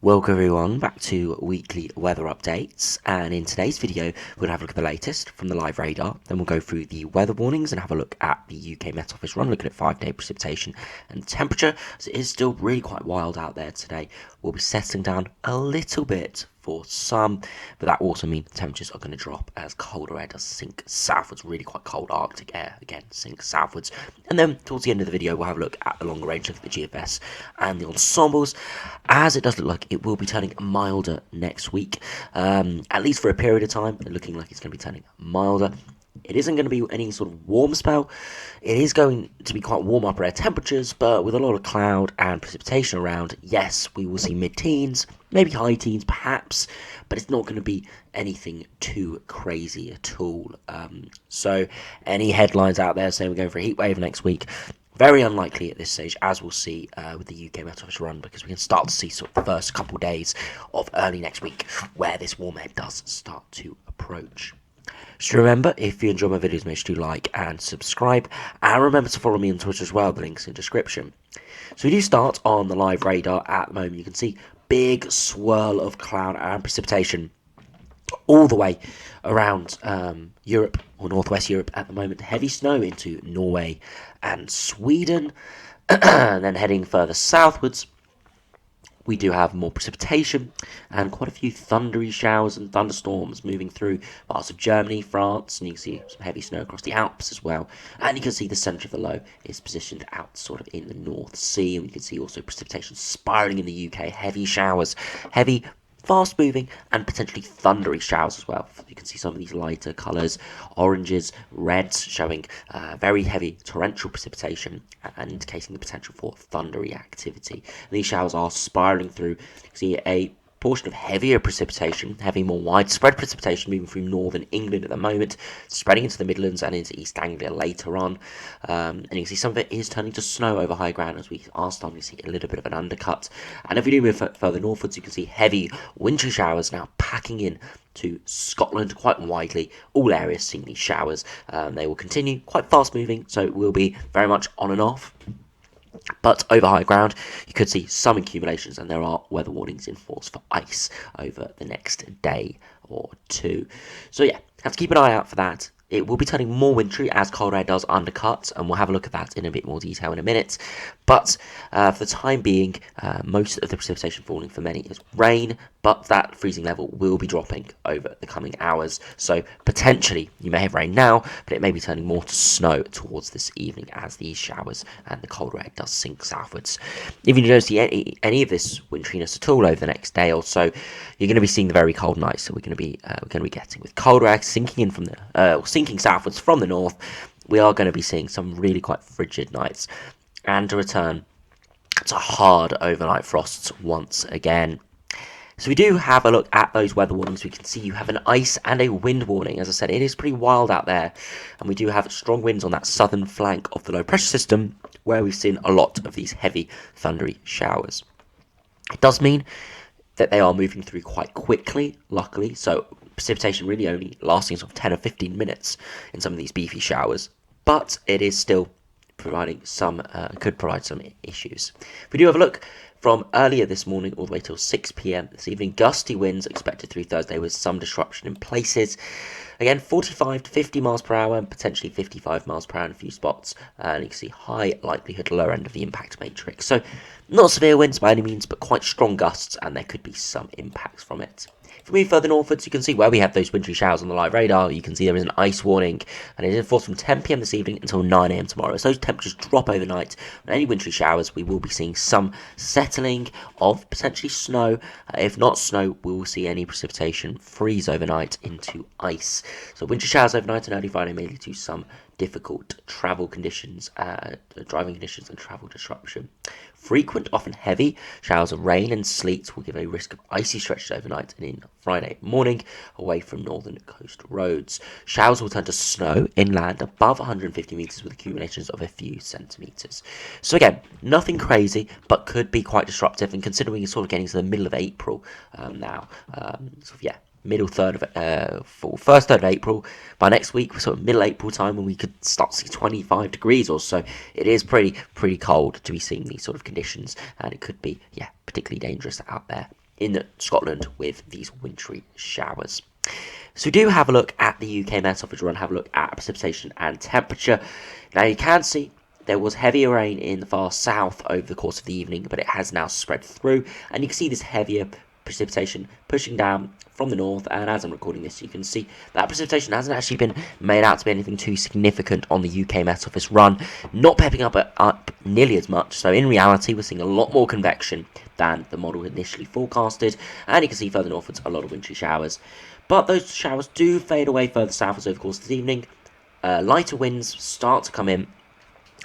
Welcome everyone back to weekly weather updates, and in today's video we'll have a look at the latest from the live radar. Then we'll go through the weather warnings and have a look at the UK Met Office run, looking at 5-day precipitation and temperature. So it is still really quite wild out there today. We'll be settling down a little bit for some, but that also means temperatures are going to drop as colder air does sink southwards. Really quite cold Arctic air again sinks southwards. And then towards the end of the video we'll have a look at the longer range, look at the GFS and the ensembles, as it does look like it will be turning milder next week, at least for a period of time. Looking like it's going to be turning milder. It isn't going to be any sort of warm spell. It is going to be quite warm upper air temperatures, but with a lot of cloud and precipitation around, yes, we will see mid-teens, maybe high teens perhaps, but it's not going to be anything too crazy at all. So any headlines out there saying we're going for a heatwave next week, very unlikely at this stage, as we'll see with the UKMO run, because we can start to see sort of the first couple days of early next week where this warm air does start to approach. So remember, if you enjoy my videos, make sure to like and subscribe, and remember to follow me on Twitter as well, the link's in the description. So we do start on the live radar at the moment. You can see big swirl of cloud and precipitation all the way around Europe, or northwest Europe at the moment. Heavy snow into Norway and Sweden, and then heading further southwards we do have more precipitation and quite a few thundery showers and thunderstorms moving through parts of Germany, France, and you can see some heavy snow across the Alps as well. And you can see the centre of the low is positioned out sort of in the North Sea, and you can see also precipitation spiralling in the UK, heavy showers, heavy fast moving and potentially thundery showers as well. You can see some of these lighter colours, oranges, reds, showing very heavy torrential precipitation and indicating the potential for thundery activity. And these showers are spiralling through. You can see a portion of heavier precipitation, more widespread precipitation moving through northern England at the moment, spreading into the Midlands and into East Anglia later on. And you can see some of it is turning to snow over high ground as we are starting to see a little bit of an undercut. And if we do move further northwards, you can see heavy wintry showers now packing in to Scotland quite widely. All areas seeing these showers. They will continue, quite fast moving, so it will be very much on and off. But over high ground, you could see some accumulations, and there are weather warnings in force for ice over the next day or two. So yeah, have to keep an eye out for that. It will be turning more wintry as cold air does undercut, and we'll have a look at that in a bit more detail in a minute. But for the time being, most of the precipitation falling for many is rain, but that freezing level will be dropping over the coming hours. So potentially you may have rain now, but it may be turning more to snow towards this evening as these showers and the colder air does sink southwards. If you don't see any of this wintriness at all over the next day or so, you're going to be seeing the very cold nights. So we're going to be getting, with colder air sinking in from sinking southwards from the north, we are going to be seeing some really quite frigid nights and a return to hard overnight frosts once again. So we do have a look at those weather warnings. We can see you have an ice and a wind warning. As I said, it is pretty wild out there, and we do have strong winds on that southern flank of the low pressure system, where we've seen a lot of these heavy thundery showers. It does mean that they are moving through quite quickly, luckily, so precipitation really only lasting sort of 10 or 15 minutes in some of these beefy showers, but it is still providing could provide some issues. If we do have a look from earlier this morning all the way till 6 p.m. this evening, gusty winds expected through Thursday with some disruption in places. Again, 45 to 50 miles per hour and potentially 55 miles per hour in a few spots. And you can see high likelihood lower end of the impact matrix. So not severe winds by any means, but quite strong gusts, and there could be some impacts from it. If we move further northwards, you can see where we have those wintry showers on the live radar. You can see there is an ice warning, and it is in force from 10 p.m. this evening until 9 a.m. tomorrow. As those temperatures drop overnight, on any wintry showers, we will be seeing some settling of potentially snow. If not snow, we will see any precipitation freeze overnight into ice. So wintry showers overnight and early Friday may lead to some difficult travel conditions, driving conditions and travel disruption. Frequent, often heavy, showers of rain and sleet will give a risk of icy stretches overnight and in Friday morning away from northern coast roads. Showers will turn to snow inland above 150 metres with accumulations of a few centimetres. So again, nothing crazy, but could be quite disruptive, and considering you're sort of getting to the middle of April now, first third of April. By next week, sort of middle April time, when we could start to see 25 degrees or so, it is pretty cold to be seeing these sort of conditions, and it could be particularly dangerous out there. in Scotland with these wintry showers. So we do have a look at the UK Met Office Run, have a look at precipitation and temperature. Now you can see there was heavier rain in the far south over the course of the evening, but it has now spread through, and you can see this heavier precipitation pushing down from the north. And as I'm recording this, you can see that precipitation hasn't actually been made out to be anything too significant on the UK Met Office Run, not pepping up nearly as much. So in reality, we're seeing a lot more convection than the model initially forecasted, and you can see further northwards a lot of wintry showers. But those showers do fade away further southwards over the course of the evening. Lighter winds start to come in,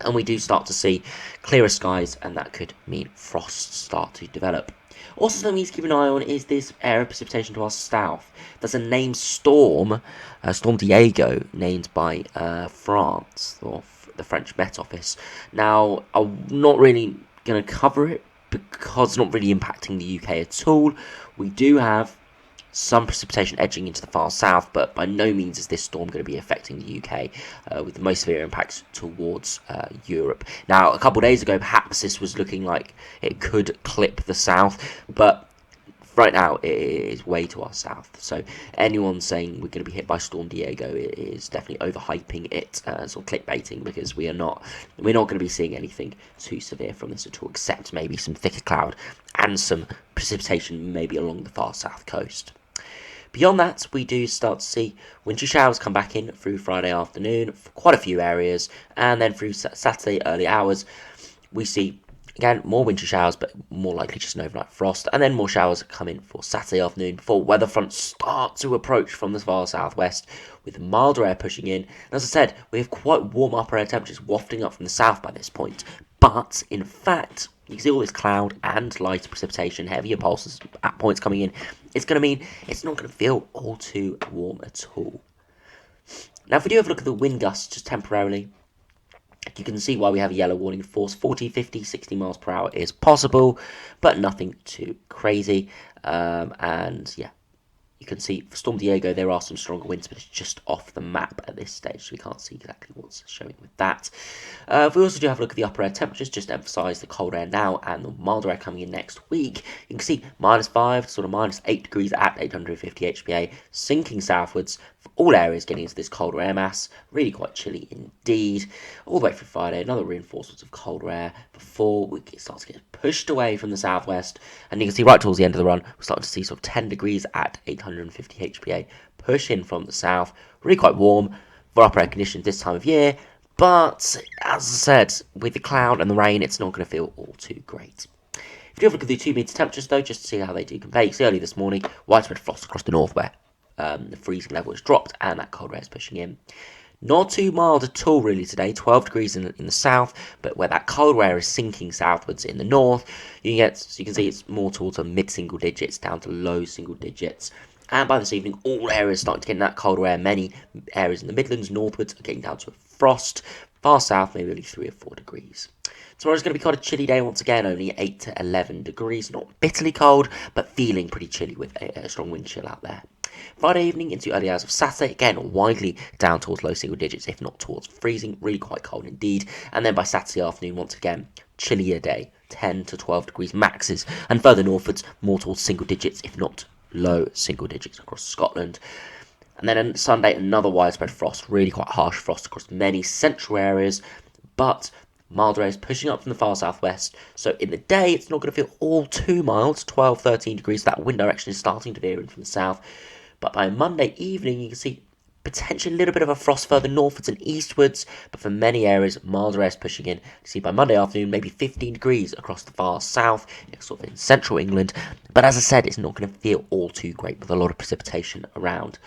and we do start to see clearer skies, and that could mean frosts start to develop. Also, something we need to keep an eye on is this area of precipitation to our south. There's a named storm, Storm Diego, named by France, or the French Met Office. Now, I'm not really going to cover it because it's not really impacting the UK at all. We do have some precipitation edging into the far south, but by no means is this storm going to be affecting the UK, with the most severe impacts towards Europe. Now, a couple of days ago, perhaps this was looking like it could clip the south, but right now it is way to our south. So anyone saying we're going to be hit by Storm Diego is definitely overhyping it, sort of clickbaiting, because we're not going to be seeing anything too severe from this at all, except maybe some thicker cloud and some precipitation maybe along the far south coast. Beyond that, we do start to see wintry showers come back in through Friday afternoon for quite a few areas, and then through Saturday early hours, we see, again, more wintry showers, but more likely just an overnight frost, and then more showers come in for Saturday afternoon before weather fronts start to approach from the far southwest, with milder air pushing in. And as I said, we have quite warm upper air temperatures wafting up from the south by this point, but in fact, you can see all this cloud and light precipitation, heavier pulses at points coming in. It's going to mean it's not going to feel all too warm at all. Now, if we do have a look at the wind gusts just temporarily, you can see why we have a yellow warning force. 40, 50, 60 miles per hour is possible, but nothing too crazy. And yeah, you can see for Storm Diego, there are some stronger winds, but it's just off the map at this stage, so we can't see exactly what's showing with that. If we also do have a look at the upper air temperatures, just to emphasise the cold air now and the milder air coming in next week, you can see -5 to sort of -8 degrees at 850 HPA, sinking southwards for all areas getting into this colder air mass. Really quite chilly indeed. All the way through Friday, another reinforcement of colder air before we start to get pushed away from the southwest. And you can see right towards the end of the run, we're starting to see sort of 10 degrees at 850 HPA push in from the south. Really quite warm for upper air conditions this time of year. But, as I said, with the cloud and the rain, it's not going to feel all too great. If you do have a look at the 2 metre temperatures, though, just to see how they do compare, you see early this morning, widespread frost across the north where the freezing level has dropped and that cold air is pushing in. Not too mild at all, really, today. 12 degrees in the south, but where that cold air is sinking southwards in the north, you can see it's more towards a mid-single digits down to low single digits. And by this evening, all areas starting to get in that colder air. Many areas in the Midlands, northwards, are getting down to a frost. Far south, maybe only 3 or 4 degrees. Tomorrow's going to be quite a chilly day once again, only 8 to 11 degrees. Not bitterly cold, but feeling pretty chilly with a strong wind chill out there. Friday evening into early hours of Saturday, again, widely down towards low single digits, if not towards freezing. Really quite cold indeed. And then by Saturday afternoon, once again, chillier day, 10 to 12 degrees maxes. And further northwards, more towards single digits, if not low single digits across Scotland. And then on Sunday, another widespread frost, really quite harsh frost across many central areas, but milder air is pushing up from the far southwest, so in the day it's not going to feel all too mild, 12, 13 degrees, that wind direction is starting to veer in from the south, but by Monday evening you can see potentially a little bit of a frost further northwards and eastwards, but for many areas, milder air is pushing in. You see by Monday afternoon, maybe 15 degrees across the far south, sort of in central England, but as I said, it's not going to feel all too great with a lot of precipitation around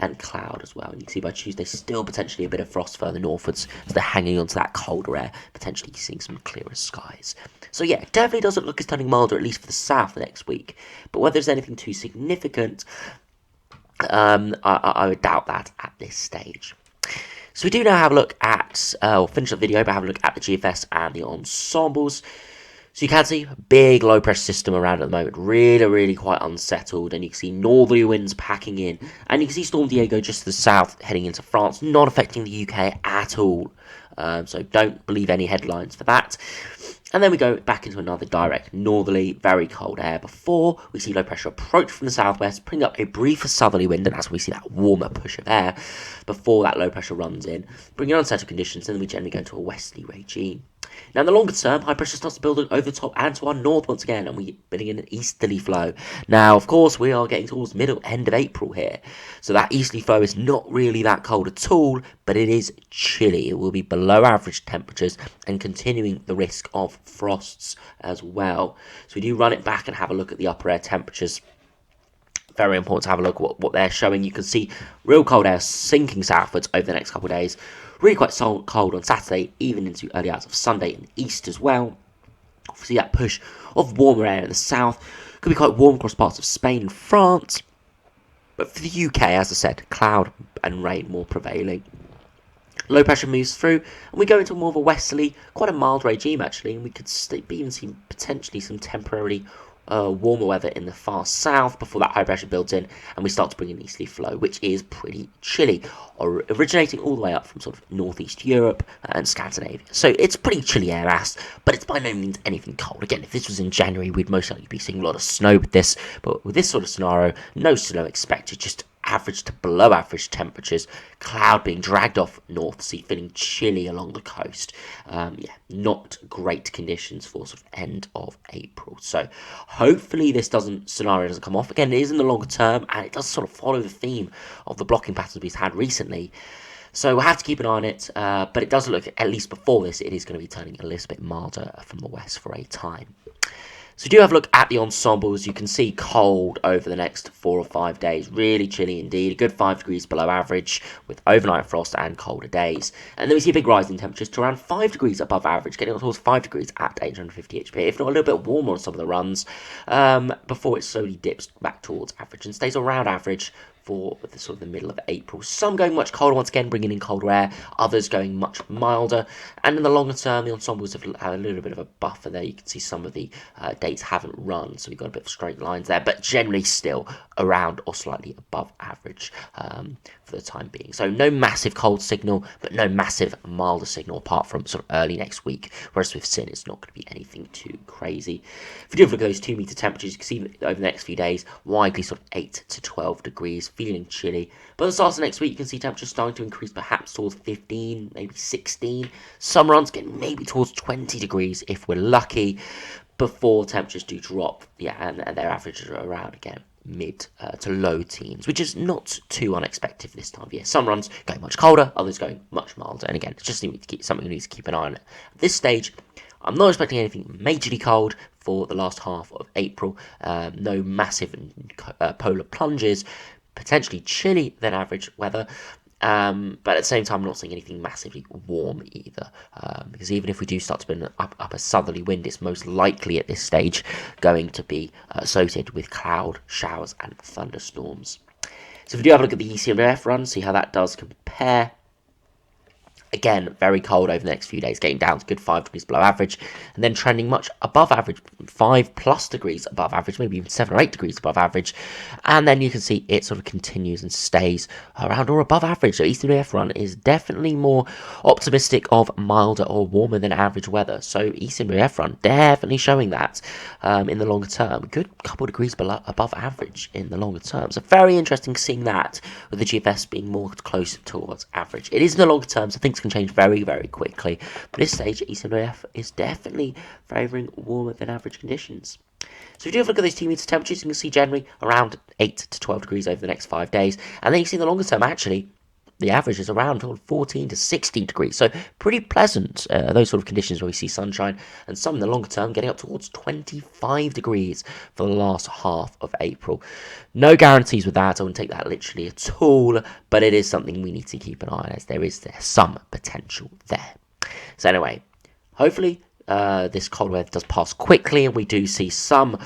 and cloud as well. And you can see by Tuesday, still potentially a bit of frost further northwards, so they're hanging onto that colder air, potentially seeing some clearer skies. So yeah, it definitely doesn't look as turning milder, at least for the south next week, but whether there's anything too significant, I would doubt that at this stage. So we do now have a look at, we'll finish the video by having a look at the GFS and the ensembles. So you can see a big low pressure system around at the moment, really quite unsettled, and you can see northerly winds packing in, and you can see Storm Diego just to the south heading into France, not affecting the UK at all. So don't believe any headlines for that. And then we go back into another direct northerly, very cold air before we see low pressure approach from the southwest, bring up a briefer southerly wind, and that's when we see that warmer push of air before that low pressure runs in, bringing unsettled conditions, and then we generally go into a westerly regime. Now, in the longer term, high pressure starts building over the top and to our north once again, and we're building in an easterly flow. Now, of course, we are getting towards end of April here, so that easterly flow is not really that cold at all, but it is chilly. It will be below average temperatures and continuing the risk of frosts as well. So we do run it back and have a look at the upper air temperatures. Very important to have a look at what they're showing. You can see real cold air sinking southwards over the next couple of days. Really quite cold on Saturday, even into early hours of Sunday and east as well. See that push of warmer air in the south. Could be quite warm across parts of Spain and France. But for the UK, as I said, cloud and rain more prevailing. Low pressure moves through, and we go into more of a westerly, quite a mild regime actually, and we could even see potentially some temporarily warmer weather in the far south before that high pressure builds in, and we start to bring an easterly flow, which is pretty chilly, originating all the way up from sort of northeast Europe and Scandinavia. So it's pretty chilly air mass, but it's by no means anything cold. Again, if this was in January, we'd most likely be seeing a lot of snow with this, but with this sort of scenario, no snow expected, just average to below average temperatures, cloud being dragged off North Sea, feeling chilly along the coast. Not great conditions for sort of end of April. So hopefully this scenario doesn't come off. Again, it is in the longer term, and it does sort of follow the theme of the blocking patterns we've had recently. So we'll have to keep an eye on it, but it does look, at least before this, it is going to be turning a little bit milder from the west for a time. So do have a look at the ensembles. You can see cold over the next 4 or 5 days. Really chilly indeed. A good 5 degrees below average with overnight frost and colder days. And then we see a big rise in temperatures to around 5 degrees above average, getting up towards 5 degrees at 850 HP, if not a little bit warmer on some of the runs, before it slowly dips back towards average and stays around average for the sort of the middle of April. Some going much colder once again, bringing in colder air, others going much milder, and in the longer term the ensembles have had a little bit of a buffer there. You can see some of the dates haven't run, so we've got a bit of straight lines there, but generally still around or slightly above average for the time being. So no massive cold signal, but no massive milder signal apart from sort of early next week, whereas with Sin it's not going to be anything too crazy. If you do look at those 2 meter temperatures, you can see over the next few days widely sort of 8 to 12 degrees, feeling chilly. But at the start of next week, you can see temperatures starting to increase perhaps towards 15, maybe 16. Some runs getting maybe towards 20 degrees if we're lucky, before temperatures do drop, and their averages are around again mid to low teens, which is not too unexpected for this time of year. Some runs going much colder, others going much milder, and again, it's just something we need to keep an eye on. At this stage, I'm not expecting anything majorly cold for the last half of April. No massive polar plunges, potentially chilly than average weather. But at the same time, I'm not seeing anything massively warm either, because even if we do start to bring up a southerly wind, it's most likely at this stage going to be associated with cloud showers and thunderstorms. So if we do have a look at the ECMWF run, see how that does compare. Again, very cold over the next few days, getting down to good 5 degrees below average, and then trending much above average, 5+ degrees above average, maybe even 7 or 8 degrees above average. And then you can see it sort of continues and stays around or above average. So ECMWF run is definitely more optimistic of milder or warmer than average weather. So ECMWF run definitely showing that in the longer term. Good couple of degrees above average in the longer term. So very interesting seeing that, with the GFS being more close towards average. It is in the longer term, so things can change very, very quickly. But at this stage, ECMWF is definitely favouring warmer than average conditions. So if you do have a look at those 2 meter temperatures, you can see generally around 8 to 12 degrees over the next 5 days. And then you see in the longer term, actually, the average is around 14 to 16 degrees. So pretty pleasant, those sort of conditions where we see sunshine, and some in the longer term getting up towards 25 degrees for the last half of April. No guarantees with that. I wouldn't take that literally at all, but it is something we need to keep an eye on, as there is some potential there. So anyway, hopefully this cold weather does pass quickly and we do see some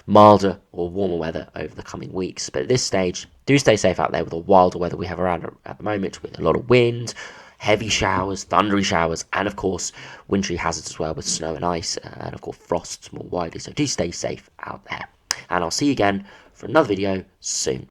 milder or warmer weather over the coming weeks. But at this stage, do stay safe out there with the wilder weather we have around at the moment, with a lot of wind, heavy showers, thundery showers, and of course wintry hazards as well, with snow and ice, and of course frosts more widely. So do stay safe out there, and I'll see you again for another video soon.